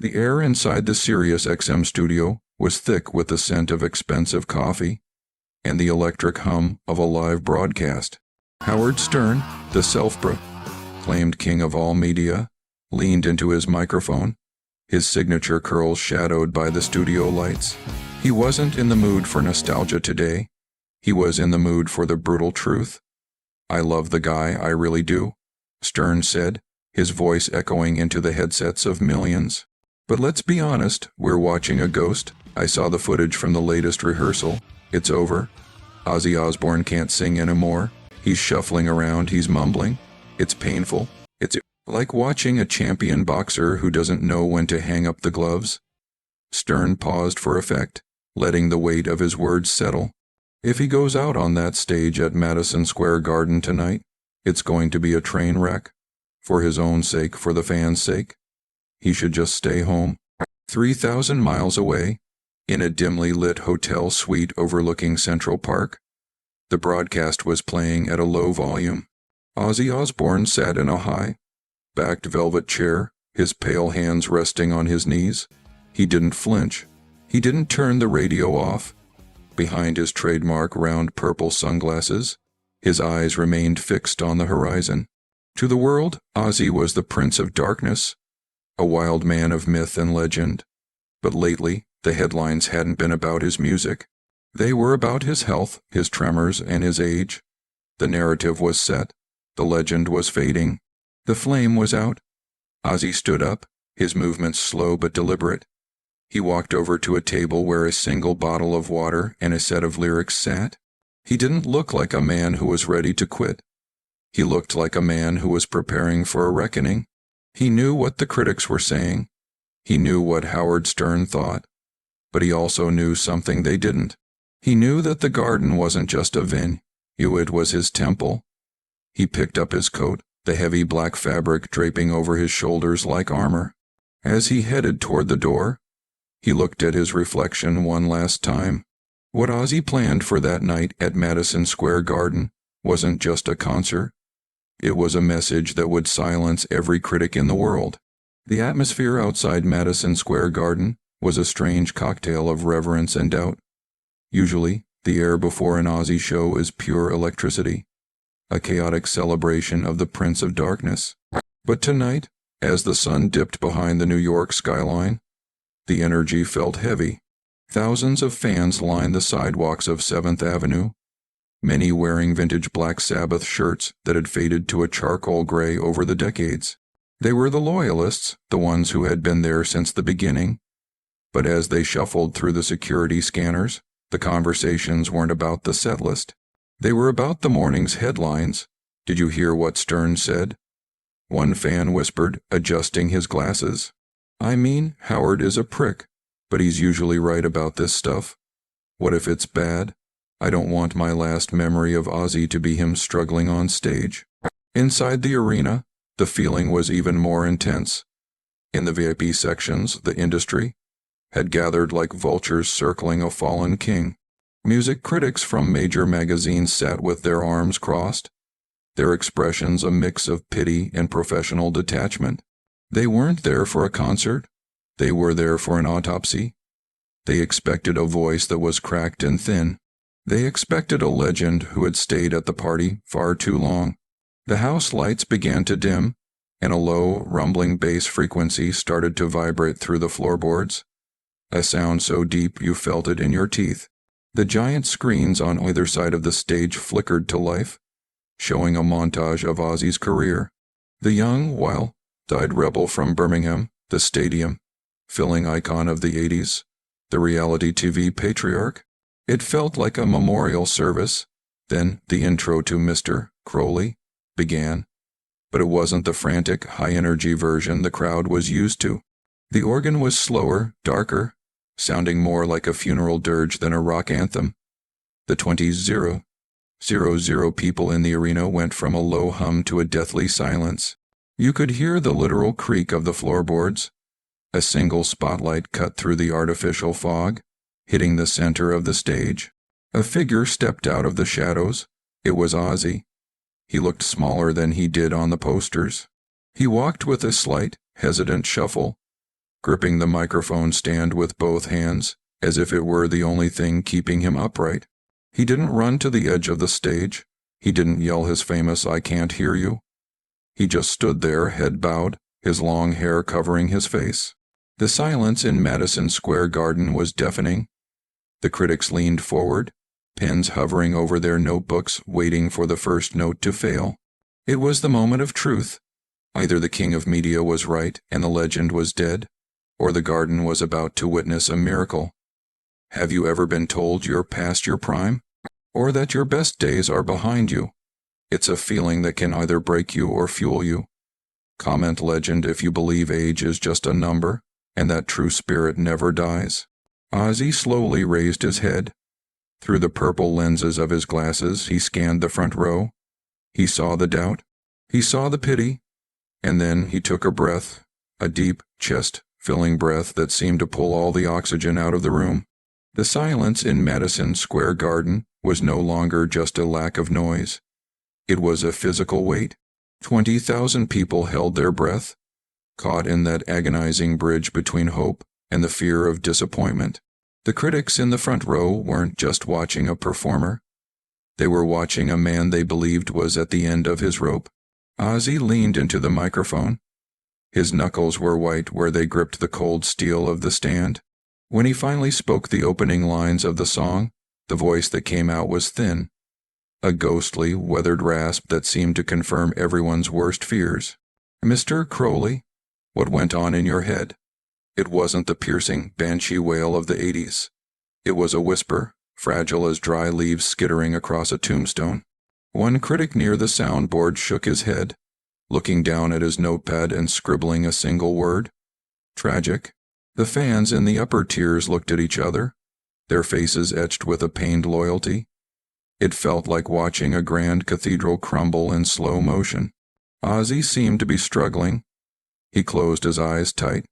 The air inside the Sirius XM studio was thick with the scent of expensive coffee and the electric hum of a live broadcast. Howard Stern, the self-proclaimed king of all media, leaned into his microphone, his signature curls shadowed by the studio lights. He wasn't in the mood for nostalgia today. He was in the mood for the brutal truth. "I love the guy, I really do," Stern said, his voice echoing into the headsets of millions. "But let's be honest, we're watching a ghost. I saw the footage from the latest rehearsal. It's over. Ozzy Osbourne can't sing anymore. He's shuffling around, he's mumbling. It's painful. It's like watching a champion boxer who doesn't know when to hang up the gloves." Stern paused for effect, letting the weight of his words settle. "If he goes out on that stage at Madison Square Garden tonight, it's going to be a train wreck. For his own sake, for the fans' sake, he should just stay home." 3,000 miles away, in a dimly lit hotel suite overlooking Central Park, the broadcast was playing at a low volume. Ozzy Osbourne sat in a high-backed velvet chair, his pale hands resting on his knees. He didn't flinch. He didn't turn the radio off. Behind his trademark round purple sunglasses, his eyes remained fixed on the horizon. To the world, Ozzy was the Prince of Darkness, a wild man of myth and legend. But lately, the headlines hadn't been about his music. They were about his health, his tremors, and his age. The narrative was set. The legend was fading. The flame was out. Ozzy stood up, his movements slow but deliberate. He walked over to a table where a single bottle of water and a set of lyrics sat. He didn't look like a man who was ready to quit. He looked like a man who was preparing for a reckoning. He knew what the critics were saying. He knew what Howard Stern thought. But he also knew something they didn't. He knew that the garden wasn't just a venue, it was his temple. He picked up his coat, the heavy black fabric draping over his shoulders like armor. As he headed toward the door, he looked at his reflection one last time. What Ozzy planned for that night at Madison Square Garden wasn't just a concert. It was a message that would silence every critic in the world. The atmosphere outside Madison Square Garden was a strange cocktail of reverence and doubt. Usually, the air before an Ozzy show is pure electricity, a chaotic celebration of the Prince of Darkness. But tonight, as the sun dipped behind the New York skyline, the energy felt heavy. Thousands of fans lined the sidewalks of 7th Avenue, many wearing vintage Black Sabbath shirts that had faded to a charcoal gray over the decades. They were the loyalists, the ones who had been there since the beginning. But as they shuffled through the security scanners, the conversations weren't about the setlist. They were about the morning's headlines. "Did you hear what Stern said?" One fan whispered, adjusting his glasses. "I mean, Howard is a prick, but he's usually right about this stuff. What if it's bad? I don't want my last memory of Ozzy to be him struggling on stage." Inside the arena, the feeling was even more intense. In the VIP sections, the industry had gathered like vultures circling a fallen king. Music critics from major magazines sat with their arms crossed, their expressions a mix of pity and professional detachment. They weren't there for a concert. They were there for an autopsy. They expected a voice that was cracked and thin. They expected a legend who had stayed at the party far too long. The house lights began to dim, and a low, rumbling bass frequency started to vibrate through the floorboards, a sound so deep you felt it in your teeth. The giant screens on either side of the stage flickered to life, showing a montage of Ozzy's career. The young, wild-eyed rebel from Birmingham, the stadium, filling icon of the 80s, the reality TV patriarch. It felt like a memorial service. Then the intro to Mr. Crowley began, but it wasn't the frantic, high-energy version the crowd was used to. The organ was slower, darker, sounding more like a funeral dirge than a rock anthem. The 20,000 people in the arena went from a low hum to a deathly silence. You could hear the literal creak of the floorboards. A single spotlight cut through the artificial fog, hitting the center of the stage. A figure stepped out of the shadows. It was Ozzy. He looked smaller than he did on the posters. He walked with a slight, hesitant shuffle, gripping the microphone stand with both hands, as if it were the only thing keeping him upright. He didn't run to the edge of the stage. He didn't yell his famous "I can't hear you." He just stood there, head bowed, his long hair covering his face. The silence in Madison Square Garden was deafening. The critics leaned forward, pens hovering over their notebooks, waiting for the first note to fail. It was the moment of truth. Either the king of media was right and the legend was dead, or the garden was about to witness a miracle. Have you ever been told you're past your prime? Or that your best days are behind you? It's a feeling that can either break you or fuel you. Comment legend if you believe age is just a number, and that true spirit never dies. Ozzy slowly raised his head. Through the purple lenses of his glasses, he scanned the front row. He saw the doubt. He saw the pity. And then he took a breath, a deep, chest-filling breath that seemed to pull all the oxygen out of the room. The silence in Madison Square Garden was no longer just a lack of noise. It was a physical weight. 20,000 people held their breath, caught in that agonizing bridge between hope and the fear of disappointment. The critics in the front row weren't just watching a performer. They were watching a man they believed was at the end of his rope. Ozzy leaned into the microphone. His knuckles were white where they gripped the cold steel of the stand. When he finally spoke the opening lines of the song, the voice that came out was thin, a ghostly, weathered rasp that seemed to confirm everyone's worst fears. "Mr. Crowley, what went on in your head?" It wasn't the piercing, banshee wail of the 80s. It was a whisper, fragile as dry leaves skittering across a tombstone. One critic near the soundboard shook his head, looking down at his notepad and scribbling a single word. Tragic. The fans in the upper tiers looked at each other, their faces etched with a pained loyalty. It felt like watching a grand cathedral crumble in slow motion. Ozzy seemed to be struggling. He closed his eyes tight,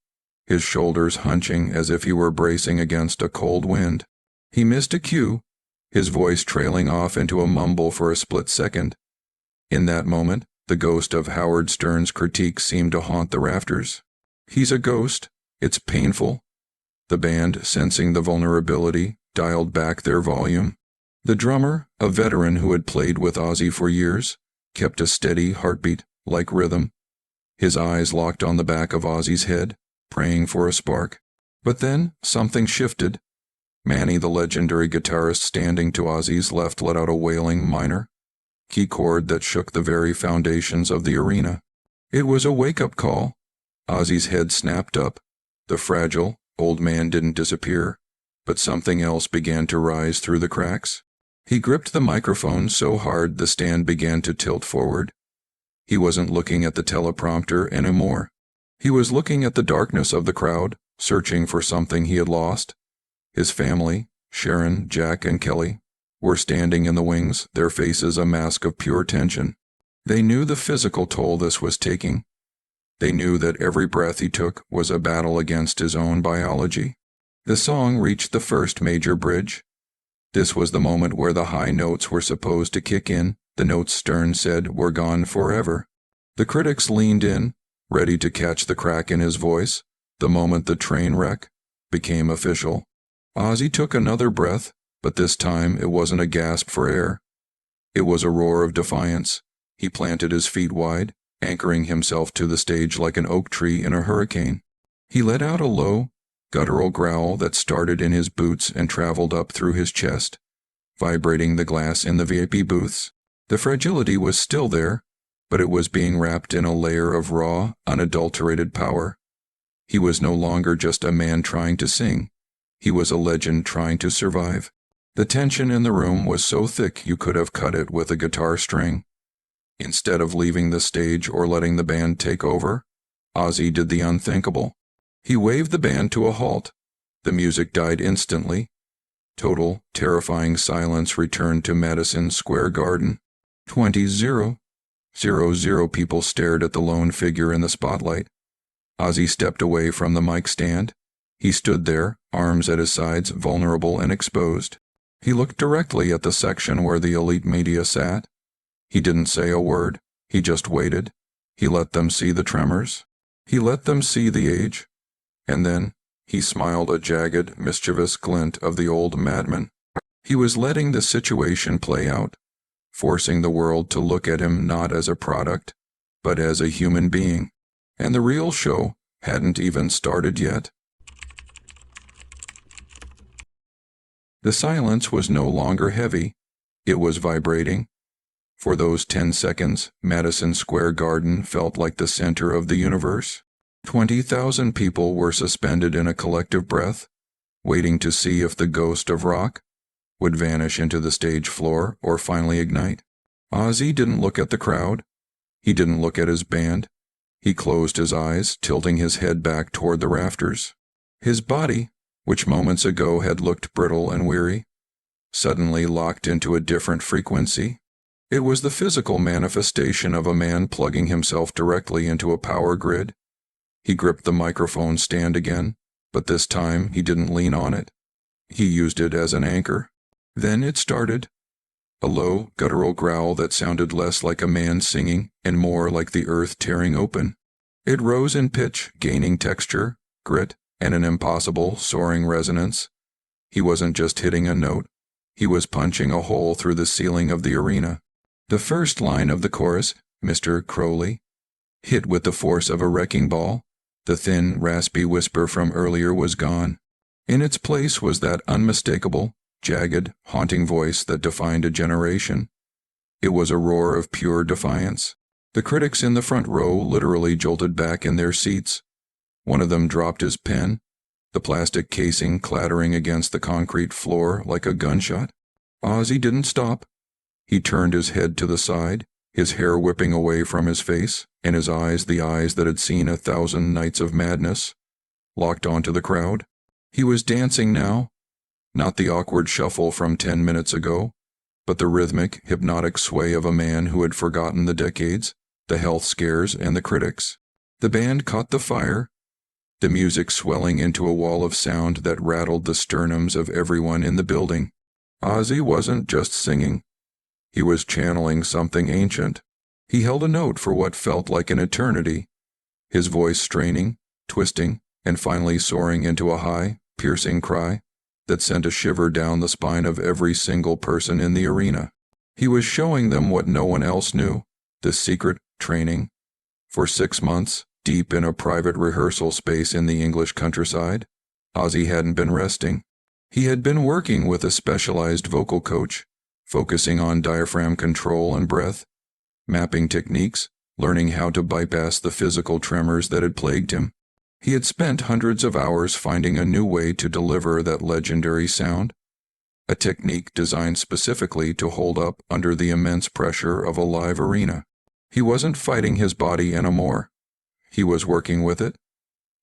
his shoulders hunching as if he were bracing against a cold wind. He missed a cue, his voice trailing off into a mumble for a split second. In that moment, the ghost of Howard Stern's critique seemed to haunt the rafters. "He's a ghost. It's painful." The band, sensing the vulnerability, dialed back their volume. The drummer, a veteran who had played with Ozzy for years, kept a steady heartbeat, like rhythm. His eyes locked on the back of Ozzy's head, praying for a spark. But then, something shifted. Manny, the legendary guitarist standing to Ozzy's left, let out a wailing minor key chord that shook the very foundations of the arena. It was a wake-up call. Ozzy's head snapped up. The fragile, old man didn't disappear, but something else began to rise through the cracks. He gripped the microphone so hard the stand began to tilt forward. He wasn't looking at the teleprompter anymore. He was looking at the darkness of the crowd, searching for something he had lost. His family, Sharon, Jack, and Kelly, were standing in the wings, their faces a mask of pure tension. They knew the physical toll this was taking. They knew that every breath he took was a battle against his own biology. The song reached the first major bridge. This was the moment where the high notes were supposed to kick in. The notes Stern said were gone forever. The critics leaned in, ready to catch the crack in his voice, the moment the train wreck became official. Ozzy took another breath, but this time it wasn't a gasp for air. It was a roar of defiance. He planted his feet wide, anchoring himself to the stage like an oak tree in a hurricane. He let out a low, guttural growl that started in his boots and traveled up through his chest, vibrating the glass in the VIP booths. The fragility was still there, but it was being wrapped in a layer of raw, unadulterated power. He was no longer just a man trying to sing. He was a legend trying to survive. The tension in the room was so thick you could have cut it with a guitar string. Instead of leaving the stage or letting the band take over, Ozzy did the unthinkable. He waved the band to a halt. The music died instantly. Total, terrifying silence returned to Madison Square Garden. 20,000 people stared at the lone figure in the spotlight. Ozzy stepped away from the mic stand. He stood there, arms at his sides, vulnerable and exposed. He looked directly at the section where the elite media sat. He didn't say a word. He just waited. He let them see the tremors. He let them see the age. And then, he smiled a jagged, mischievous glint of the old madman. He was letting the situation play out, forcing the world to look at him not as a product, but as a human being. And the real show hadn't even started yet. The silence was no longer heavy. It was vibrating. For those 10 seconds, Madison Square Garden felt like the center of the universe. 20,000 people were suspended in a collective breath, waiting to see if the ghost of rock would vanish into the stage floor or finally ignite. Ozzy didn't look at the crowd. He didn't look at his band. He closed his eyes, tilting his head back toward the rafters. His body, which moments ago had looked brittle and weary, suddenly locked into a different frequency. It was the physical manifestation of a man plugging himself directly into a power grid. He gripped the microphone stand again, but this time he didn't lean on it. He used it as an anchor. Then it started. A low, guttural growl that sounded less like a man singing and more like the earth tearing open. It rose in pitch, gaining texture, grit, and an impossible, soaring resonance. He wasn't just hitting a note. He was punching a hole through the ceiling of the arena. The first line of the chorus, Mr. Crowley, hit with the force of a wrecking ball. The thin, raspy whisper from earlier was gone. In its place was that unmistakable, jagged, haunting voice that defined a generation. It was a roar of pure defiance. The critics in the front row literally jolted back in their seats. One of them dropped his pen, the plastic casing clattering against the concrete floor like a gunshot. Ozzy didn't stop. He turned his head to the side, his hair whipping away from his face, and his eyes, the eyes that had seen 1,000 nights of madness, locked onto the crowd. He was dancing now, not the awkward shuffle from 10 minutes ago, but the rhythmic, hypnotic sway of a man who had forgotten the decades, the health scares, and the critics. The band caught the fire, the music swelling into a wall of sound that rattled the sternums of everyone in the building. Ozzy wasn't just singing. He was channeling something ancient. He held a note for what felt like an eternity, his voice straining, twisting, and finally soaring into a high, piercing cry that sent a shiver down the spine of every single person in the arena. He was showing them what no one else knew, the secret training. For 6 months, deep in a private rehearsal space in the English countryside, Ozzy hadn't been resting. He had been working with a specialized vocal coach, focusing on diaphragm control and breath, mapping techniques, learning how to bypass the physical tremors that had plagued him. He had spent hundreds of hours finding a new way to deliver that legendary sound, a technique designed specifically to hold up under the immense pressure of a live arena. He wasn't fighting his body anymore. He was working with it.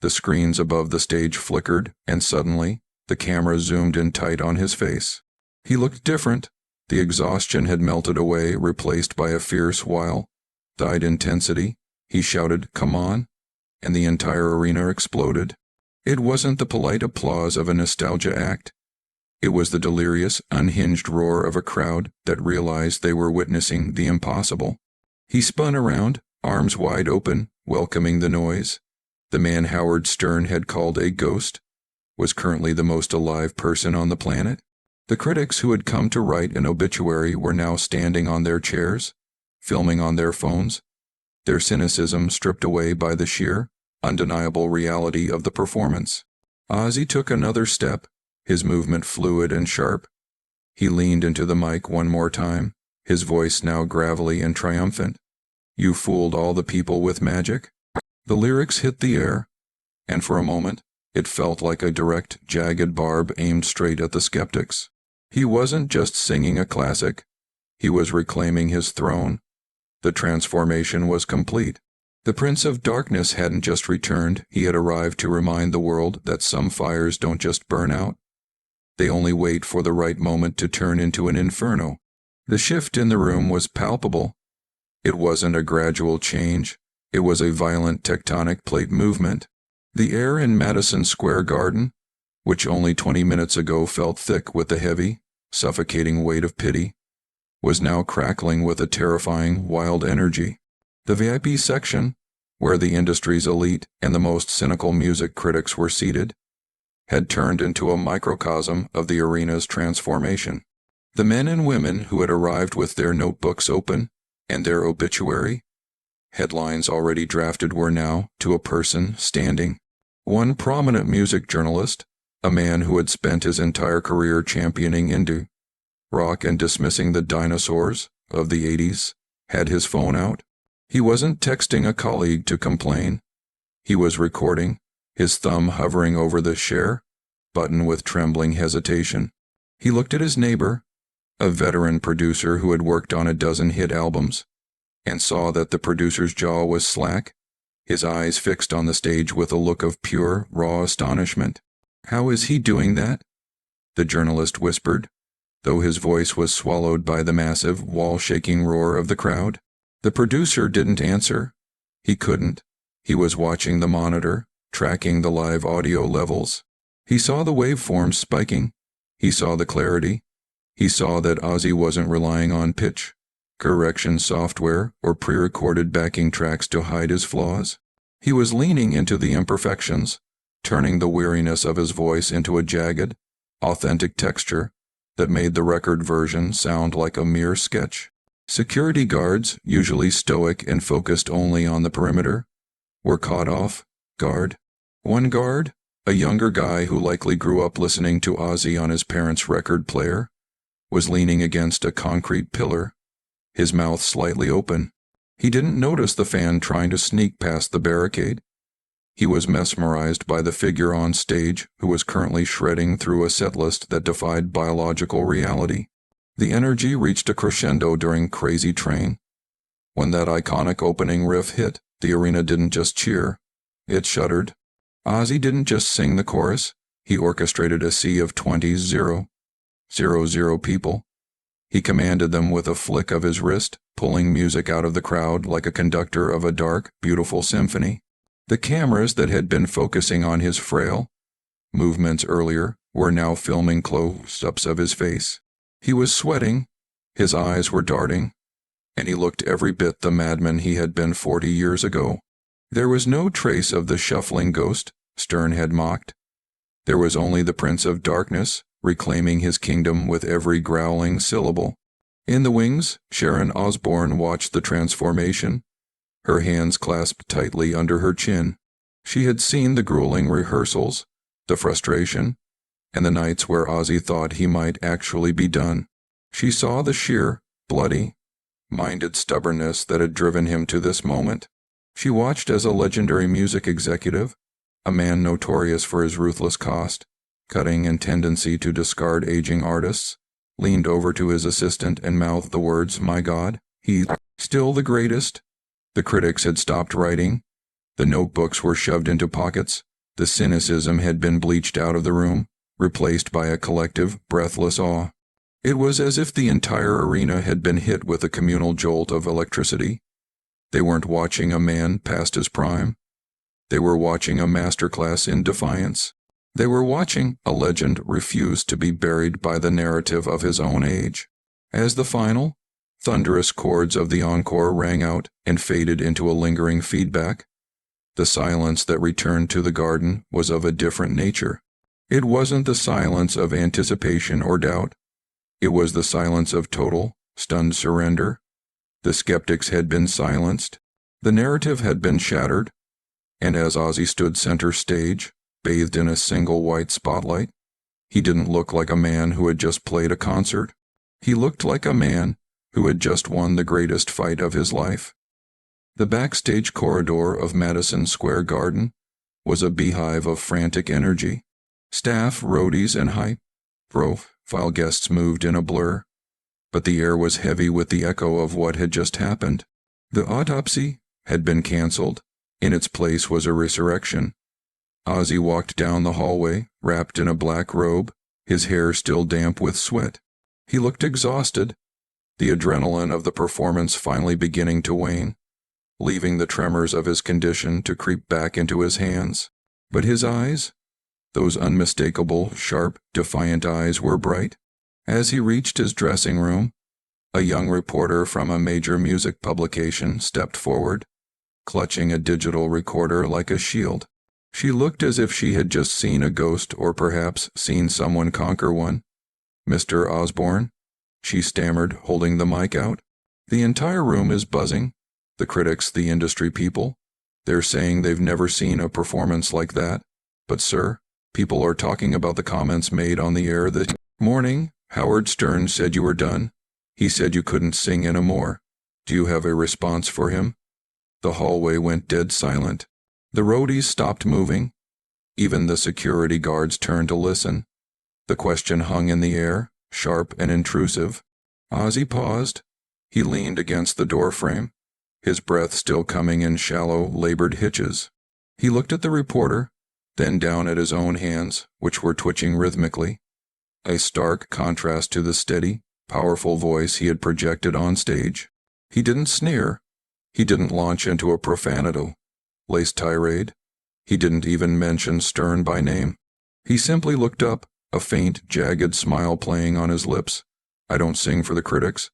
The screens above the stage flickered, and suddenly, the camera zoomed in tight on his face. He looked different. The exhaustion had melted away, replaced by a fierce, wild-eyed intensity. He shouted, "Come on," and the entire arena exploded. It wasn't the polite applause of a nostalgia act. It was the delirious, unhinged roar of a crowd that realized they were witnessing the impossible. He spun around, arms wide open, welcoming the noise. The man Howard Stern had called a ghost was currently the most alive person on the planet. The critics who had come to write an obituary were now standing on their chairs, filming on their phones, their cynicism stripped away by the sheer, undeniable reality of the performance. Ozzy took another step, his movement fluid and sharp. He leaned into the mic one more time, his voice now gravelly and triumphant. "You fooled all the people with magic?" The lyrics hit the air, and for a moment, it felt like a direct, jagged barb aimed straight at the skeptics. He wasn't just singing a classic. He was reclaiming his throne. The transformation was complete. The Prince of Darkness hadn't just returned. He had arrived to remind the world that some fires don't just burn out. They only wait for the right moment to turn into an inferno. The shift in the room was palpable. It wasn't a gradual change. It was a violent tectonic plate movement. The air in Madison Square Garden, which only 20 minutes ago felt thick with the heavy, suffocating weight of pity, was now crackling with a terrifying, wild energy. The VIP section, where the industry's elite and the most cynical music critics were seated, had turned into a microcosm of the arena's transformation. The men and women who had arrived with their notebooks open and their obituary headlines already drafted were now, to a person, standing. One prominent music journalist, a man who had spent his entire career championing indie rock and dismissing the dinosaurs of the 80s, had his phone out. He wasn't texting a colleague to complain. He was recording, his thumb hovering over the share button with trembling hesitation. He looked at his neighbor, a veteran producer who had worked on a dozen hit albums, and saw that the producer's jaw was slack, his eyes fixed on the stage with a look of pure, raw astonishment. "How is he doing that?" the journalist whispered, though his voice was swallowed by the massive, wall-shaking roar of the crowd. The producer didn't answer. He couldn't. He was watching the monitor, tracking the live audio levels. He saw the waveforms spiking. He saw the clarity. He saw that Ozzy wasn't relying on pitch correction software or pre-recorded backing tracks to hide his flaws. He was leaning into the imperfections, turning the weariness of his voice into a jagged, authentic texture that made the record version sound like a mere sketch. Security guards, usually stoic and focused only on the perimeter, were caught off guard. One guard, a younger guy who likely grew up listening to Ozzy on his parents' record player, was leaning against a concrete pillar, his mouth slightly open. He didn't notice the fan trying to sneak past the barricade. He was mesmerized by the figure on stage who was currently shredding through a setlist that defied biological reality. The energy reached a crescendo during Crazy Train. When that iconic opening riff hit, the arena didn't just cheer, it shuddered. Ozzy didn't just sing the chorus, he orchestrated a sea of 20,000 people. He commanded them with a flick of his wrist, pulling music out of the crowd like a conductor of a dark, beautiful symphony. The cameras that had been focusing on his frail movements earlier were now filming close-ups of his face. He was sweating, his eyes were darting, and he looked every bit the madman he had been 40 years ago. There was no trace of the shuffling ghost Stern had mocked. There was only the Prince of Darkness, reclaiming his kingdom with every growling syllable. In the wings, Sharon Osbourne watched the transformation, her hands clasped tightly under her chin. She had seen the grueling rehearsals, the frustration, and the nights where Ozzy thought he might actually be done. She saw the sheer, bloody, minded stubbornness that had driven him to this moment. She watched as a legendary music executive, a man notorious for his ruthless cost-cutting and tendency to discard aging artists, leaned over to his assistant and mouthed the words, "My God, he's still the greatest." The critics had stopped writing. The notebooks were shoved into pockets. The cynicism had been bleached out of the room, replaced by a collective, breathless awe. It was as if the entire arena had been hit with a communal jolt of electricity. They weren't watching a man past his prime. They were watching a masterclass in defiance. They were watching a legend refuse to be buried by the narrative of his own age. As the final, thunderous chords of the encore rang out and faded into a lingering feedback, the silence that returned to the garden was of a different nature. It wasn't the silence of anticipation or doubt. It was the silence of total, stunned surrender. The skeptics had been silenced. The narrative had been shattered. And as Ozzy stood center stage, bathed in a single white spotlight, he didn't look like a man who had just played a concert. He looked like a man who had just won the greatest fight of his life. The backstage corridor of Madison Square Garden was a beehive of frantic energy. Staff, roadies, and high-profile guests moved in a blur, but the air was heavy with the echo of what had just happened. The autopsy had been canceled. In its place was a resurrection. Ozzy walked down the hallway, wrapped in a black robe, his hair still damp with sweat. He looked exhausted, the adrenaline of the performance finally beginning to wane, leaving the tremors of his condition to creep back into his hands. But his eyes, those unmistakable, sharp, defiant eyes, were bright. As he reached his dressing room, a young reporter from a major music publication stepped forward, clutching a digital recorder like a shield. She looked as if she had just seen a ghost or perhaps seen someone conquer one. "Mr. Osbourne?" she stammered, holding the mic out. "The entire room is buzzing. The critics, the industry people. They're saying they've never seen a performance like that. But sir, people are talking about the comments made on the air this morning. Howard Stern said you were done. He said you couldn't sing anymore. Do you have a response for him?" The hallway went dead silent. The roadies stopped moving. Even the security guards turned to listen. The question hung in the air, sharp and intrusive. Ozzy paused. He leaned against the doorframe, his breath still coming in shallow, labored hitches. He looked at the reporter, then down at his own hands, which were twitching rhythmically. A stark contrast to the steady, powerful voice he had projected on stage. He didn't sneer. He didn't launch into a profanity-laced tirade. He didn't even mention Stern by name. He simply looked up, a faint, jagged smile playing on his lips. "I don't sing for the critics,"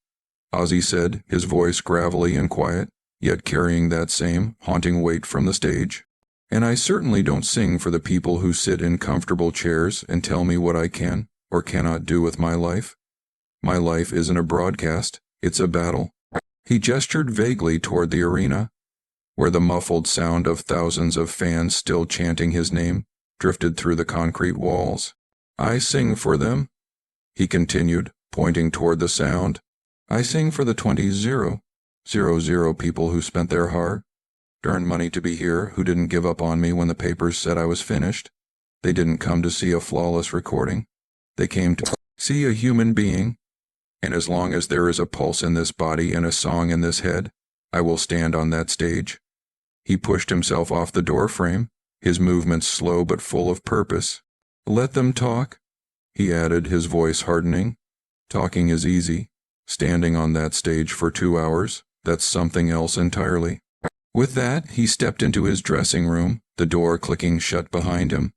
Ozzy said, his voice gravelly and quiet, yet carrying that same haunting weight from the stage. "And I certainly don't sing for the people who sit in comfortable chairs and tell me what I can or cannot do with my life. My life isn't a broadcast, it's a battle." He gestured vaguely toward the arena, where the muffled sound of thousands of fans still chanting his name drifted through the concrete walls. "I sing for them," he continued, pointing toward the sound. "I sing for the 20,000 people who spent their hard-earned money to be here, who didn't give up on me when the papers said I was finished. They didn't come to see a flawless recording. They came to see a human being. And as long as there is a pulse in this body and a song in this head, I will stand on that stage." He pushed himself off the doorframe, his movements slow but full of purpose. "Let them talk," he added, his voice hardening. "Talking is easy. Standing on that stage for 2 hours, that's something else entirely." With that, he stepped into his dressing room, the door clicking shut behind him.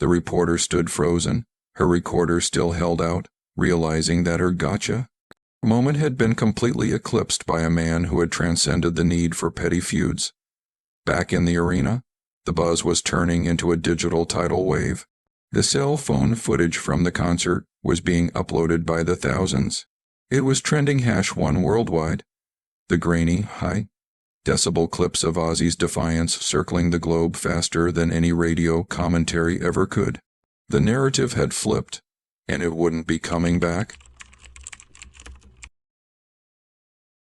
The reporter stood frozen, her recorder still held out, realizing that her gotcha moment had been completely eclipsed by a man who had transcended the need for petty feuds. Back in the arena, the buzz was turning into a digital tidal wave. The cell phone footage from the concert was being uploaded by the thousands. It was trending #1 worldwide. The grainy, high-decibel clips of Ozzy's defiance circling the globe faster than any radio commentary ever could. The narrative had flipped, and it wouldn't be coming back.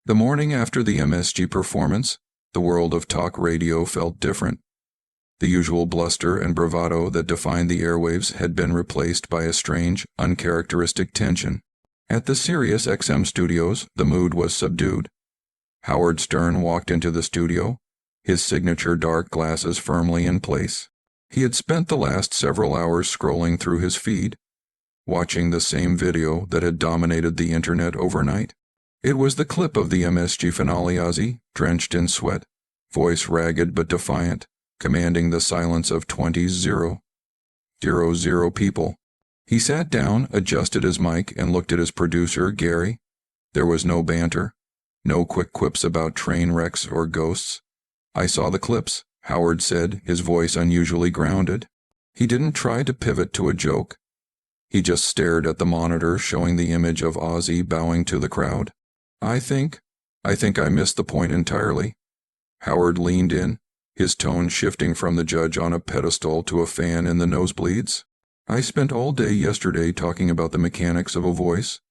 The morning after the MSG performance, the world of talk radio felt different. The usual bluster and bravado that defined the airwaves had been replaced by a strange, uncharacteristic tension. At the Sirius XM studios, the mood was subdued. Howard Stern walked into the studio, his signature dark glasses firmly in place. He had spent the last several hours scrolling through his feed, watching the same video that had dominated the internet overnight. It was the clip of the MSG finale. Ozzy, drenched in sweat, voice ragged but defiant, commanding the silence of 20,000 people. He sat down, adjusted his mic, and looked at his producer, Gary. There was no banter, no quick quips about train wrecks or ghosts. "I saw the clips," Howard said, his voice unusually grounded. He didn't try to pivot to a joke. He just stared at the monitor showing the image of Ozzy bowing to the crowd. I think I missed the point entirely." Howard leaned in, his tone shifting from the judge on a pedestal to a fan in the nosebleeds. "I spent all day yesterday talking about the mechanics of a voice.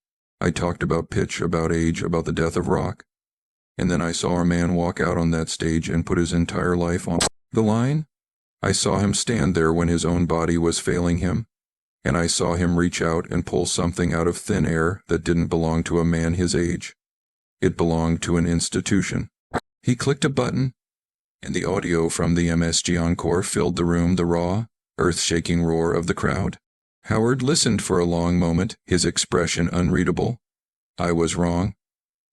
I talked about pitch, about age, about the death of rock. And then I saw a man walk out on that stage and put his entire life on the line. I saw him stand there when his own body was failing him. And I saw him reach out and pull something out of thin air that didn't belong to a man his age. It belonged to an institution." He clicked a button, and the audio from the MSG encore filled the room, the raw, earth-shaking roar of the crowd. Howard listened for a long moment, his expression unreadable. "I was wrong,"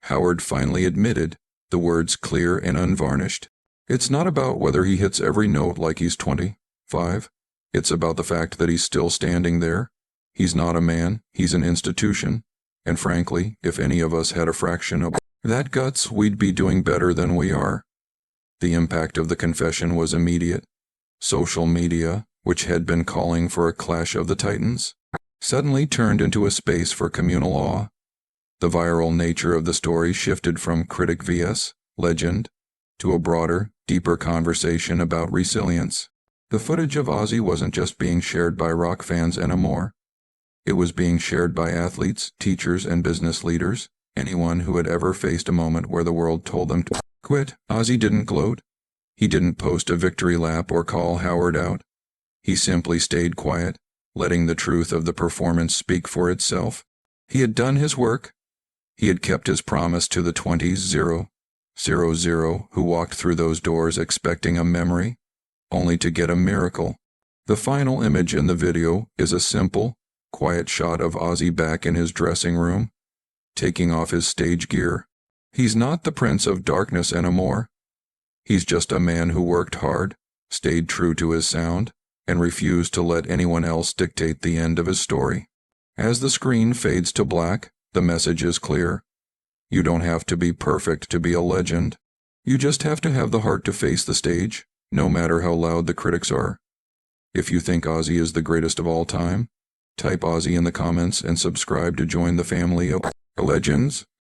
Howard finally admitted, the words clear and unvarnished. "It's not about whether he hits every note like he's 25. It's about the fact that he's still standing there. He's not a man, he's an institution. And frankly, if any of us had a fraction of that guts, we'd be doing better than we are." The impact of the confession was immediate. Social media, which had been calling for a clash of the titans, suddenly turned into a space for communal awe. The viral nature of the story shifted from critic vs. legend to a broader, deeper conversation about resilience. The footage of Ozzy wasn't just being shared by rock fans anymore. It was being shared by athletes, teachers, and business leaders, anyone who had ever faced a moment where the world told them to quit. Ozzy didn't gloat. He didn't post a victory lap or call Howard out. He simply stayed quiet, letting the truth of the performance speak for itself. He had done his work. He had kept his promise to the 20s, who walked through those doors expecting a memory, only to get a miracle. The final image in the video is a simple, quiet shot of Ozzy back in his dressing room, taking off his stage gear. He's not the Prince of Darkness anymore. He's just a man who worked hard, stayed true to his sound, and refused to let anyone else dictate the end of his story. As the screen fades to black, the message is clear. You don't have to be perfect to be a legend. You just have to have the heart to face the stage, no matter how loud the critics are. If you think Ozzy is the greatest of all time, type Ozzy in the comments and subscribe to join the family of legends.